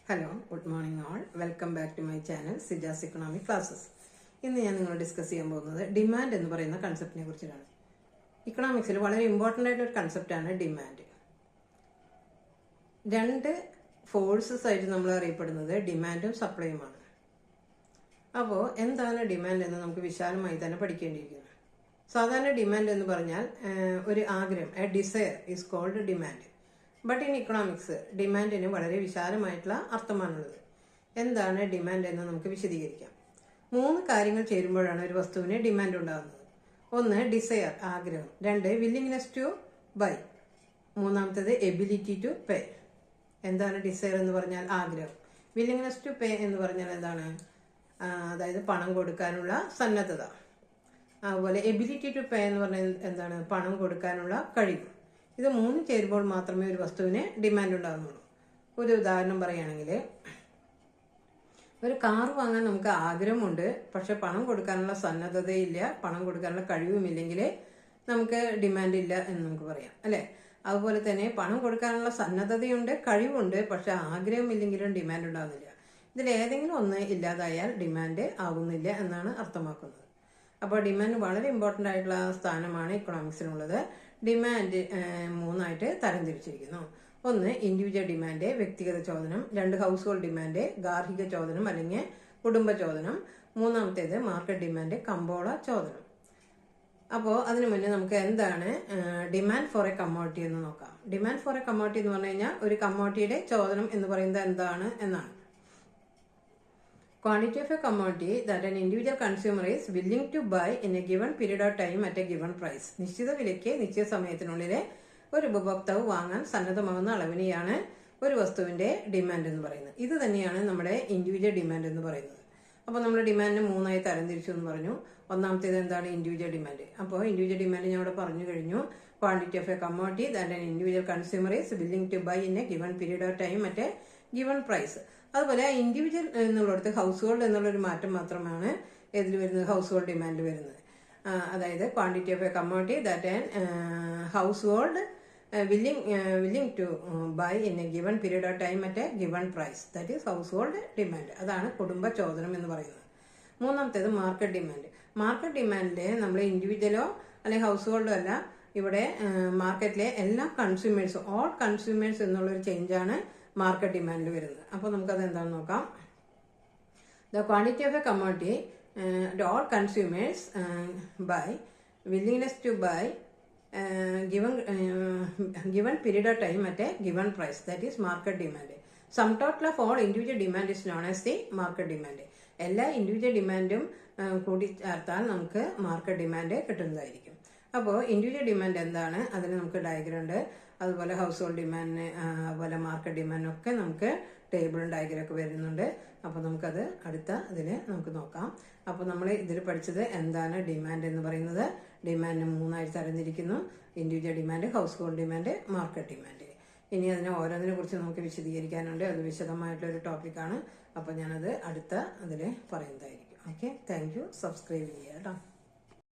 Hello, good morning all. Welcome back to my channel Sijas economic classes. ഇന്ന് ഞാൻ നിങ്ങളോട് discuss ചെയ്യാൻ പോകുന്നത് ഡിമാൻഡ് എന്ന് പറയുന്ന കൺസെപ്റ്റിനെ കുറിച്ചിട്ടാണ്. ഇക്കണോമിക്സിൽ വളരെ ഇമ്പോർട്ടൻ്റ് ആയിട്ടൊരു കൺസെപ്റ്റാണ് ഡിമാൻഡ്. രണ്ട് ഫോഴ്സസ് ആയിട്ട് നമ്മൾ അറിയപ്പെടുന്നത് ഡിമാൻഡും സപ്ലൈയുമാണ്. അപ്പോൾ എന്താണ് ഡിമാൻഡ് എന്ന് നമുക്ക് വിശാലമായി തന്നെ പഠിക്കേണ്ടിയിരിക്കുന്നു. സാധാരണ ഡിമാൻഡ് എന്ന് പറഞ്ഞാൽ ഒരു ആഗ്രഹം, a desire is called demand. But in economics ഡിമാൻഡിന് വളരെ വിശാലമായിട്ടുള്ള അർത്ഥമാണുള്ളത്. എന്താണ് ഡിമാൻഡ് എന്ന് നമുക്ക് വിശദീകരിക്കാം. 3 കാര്യങ്ങൾ ചേരുമ്പോഴാണ് ഒരു വസ്തുവിന് ഡിമാൻഡ് ഉണ്ടാകുന്നത്. 1 ഡിസയർ, ആഗ്രഹം. 2 willingness to buy. 3 ability to pay. എന്താണ് ഡിസയർ എന്ന് പറഞ്ഞാൽ? ആഗ്രഹം. വില്ലിംഗ്നെസ് ടു പേ എന്ന് പറഞ്ഞാൽ എന്താണ്? അതായത് പണം കൊടുക്കാനുള്ള സന്നദ്ധത. അതുപോലെ എബിലിറ്റി ടു പേ എന്ന് പറഞ്ഞാൽ എന്താണ്? പണം കൊടുക്കാനുള്ള കഴിവ്. ഇത് 3 ചേരുമ്പോൾ മാത്രമേ ഒരു വസ്തുവിന് ഡിമാൻഡ് ഉണ്ടാകുന്നുള്ളൂ. ഒരു ഉദാഹരണം പറയുകയാണെങ്കിൽ, ഒരു കാർ വാങ്ങാൻ നമുക്ക് ആഗ്രഹമുണ്ട്, പക്ഷെ പണം കൊടുക്കാനുള്ള സന്നദ്ധതയില്ല, പണം കൊടുക്കാനുള്ള കഴിവുമില്ലെങ്കിൽ നമുക്ക് ഡിമാൻഡ് ഇല്ല എന്ന് നമുക്ക് പറയാം, അല്ലേ? അതുപോലെ തന്നെ പണം കൊടുക്കാനുള്ള സന്നദ്ധതയുണ്ട്, കഴിവുണ്ട്, പക്ഷെ ആഗ്രഹമില്ലെങ്കിലും ഡിമാൻഡ് ഉണ്ടാകുന്നില്ല. ഇതിലേതെങ്കിലും ഒന്ന് ഇല്ലാതായാൽ ഡിമാൻഡ് ആകുന്നില്ല എന്നാണ് അർത്ഥമാക്കുന്നത്. അപ്പോൾ ഡിമാൻഡ് വളരെ ഇമ്പോർട്ടൻ്റ് ആയിട്ടുള്ള സ്ഥാനമാണ് ഇക്കണോമിക്സിനുള്ളത്. ഡിമാൻഡ് 3 ആയിട്ട് തരംതിരിച്ചിരിക്കുന്നു. 1 ഇൻഡിവിജ്വൽ ഡിമാൻഡ്, വ്യക്തിഗത ചോദനം. 2 ഹൗസ് ഹോൾഡ് ഡിമാൻഡ്, ഗാർഹിക ചോദനം അല്ലെങ്കിൽ കുടുംബ ചോദനം. 3 മാർക്കറ്റ് ഡിമാൻഡ്, കമ്പോള ചോദനം. അപ്പോൾ അതിനു മുന്നേ നമുക്ക് എന്താണ് ഡിമാൻഡ് ഫോർ എ കമ്മോഡിറ്റി എന്ന് നോക്കാം. ഡിമാൻഡ് ഫോർ എ കമ്മോഡിറ്റി എന്ന് പറഞ്ഞു കഴിഞ്ഞാൽ ഒരു കമ്മോഡിറ്റിയുടെ ചോദനം എന്ന് പറയുന്നത് എന്താണ് എന്നാണ്. Quantity of a commodity that an individual consumer is willing to buy in a given period of time at a given price. നിശ്ചിത വിലയ്ക്ക് നിശ്ചിത സമയത്തിനുള്ളിലെ ഒരു ഉപഭോക്താവ് വാങ്ങാൻ സന്നദ്ധമാകുന്ന അളവിനെയാണ് ഒരു വസ്തുവിന്റെ ഡിമാൻഡ് എന്ന് പറയുന്നത്. ഇത് തന്നെയാണ് നമ്മുടെ ഇൻഡിവിജ്വൽ ഡിമാൻഡ് എന്ന് പറയുന്നത്. അപ്പോൾ നമ്മൾ ഡിമാൻഡിനെ 3 ആയി തരംതിരിച്ചു എന്ന് പറഞ്ഞു. ഒന്നാമത്തേത് എന്താണ്? Individual demand. അപ്പോൾ ഇൻഡിവിജ്വൽ ഡിമാൻഡ് ഞാൻ ഇവിടെ പറഞ്ഞു കഴിഞ്ഞു. Quantity of a commodity that an individual consumer is willing to buy in a given period of time at a given price. അതുപോലെ ഇൻഡിവിജ്വൽ എന്നുള്ളിടത്ത് ഹൗസ് ഹോൾഡ് എന്നുള്ളൊരു മാറ്റം മാത്രമാണ് ഇതിൽ വരുന്നത്, ഹൗസ് ഹോൾഡ് ഡിമാൻഡ് വരുന്നത്. അതായത് quantity of a commodity that an house hold willing to buy in a given period of time at a given price, that is household demand. അതാണ് കുടുംബ ചോദനം എന്ന് പറയുന്നത്. 3 മാർക്കറ്റ് ഡിമാൻഡ്. മാർക്കറ്റ് ഡിമാൻഡില് നമ്മൾ ഇൻഡിവിജ്വലോ അല്ലെങ്കിൽ house ഹോൾഡോ അല്ല, ഇവിടെ മാർക്കറ്റിലെ എല്ലാ കൺസ്യൂമേഴ്സും, ഓൾ കൺസ്യൂമേഴ്സ് എന്നുള്ളൊരു ചേഞ്ചാണ് മാർക്കറ്റ് ഡിമാൻഡിൽ വരുന്നത്. അപ്പോൾ നമുക്കത് എന്താണെന്ന് നോക്കാം. The quantity of a commodity all consumers buy willingness to buy given period of time at a given price, that is market demand. Sum total of all individual demand is known as the market demand. എല്ലാ individual ഡിമാൻഡും കൂടി ചേർത്താൽ നമുക്ക് market demand കിട്ടുന്നതായിരിക്കും. അപ്പോൾ individual demand എന്താണ്? അതിന് നമുക്ക് ഡയഗ്രം ഉണ്ട്. അതുപോലെ ഹൗസ് ഹോൾഡ് ഡിമാൻഡിന്, അതുപോലെ മാർക്കറ്റ് ഡിമാൻഡിനൊക്കെ നമുക്ക് ടേബിളും ഡയഗ്രം ഒക്കെ വരുന്നുണ്ട്. അപ്പോൾ നമുക്കത് അടുത്ത ഇതിൽ നമുക്ക് നോക്കാം. അപ്പോൾ നമ്മൾ ഇതിൽ പഠിച്ചത് എന്താണ് ഡിമാൻഡ് എന്ന് പറയുന്നത്. ഡിമാൻഡ് 3 ആയി തരംതിരിക്കുന്നു. Individual demand, household demand, market demand. ഇനി അതിനെ ഓരോന്നിനെ കുറിച്ച് നമുക്ക് വിശദീകരിക്കാനുണ്ട്. അത് വിശദമായിട്ടുള്ളൊരു ടോപ്പിക്കാണ്. അപ്പോൾ ഞാനത് അടുത്ത അതിൽ പറയുന്നതായിരിക്കും. Okay, thank you. സബ്സ്ക്രൈബ് ചെയ്യുക കേട്ടോ.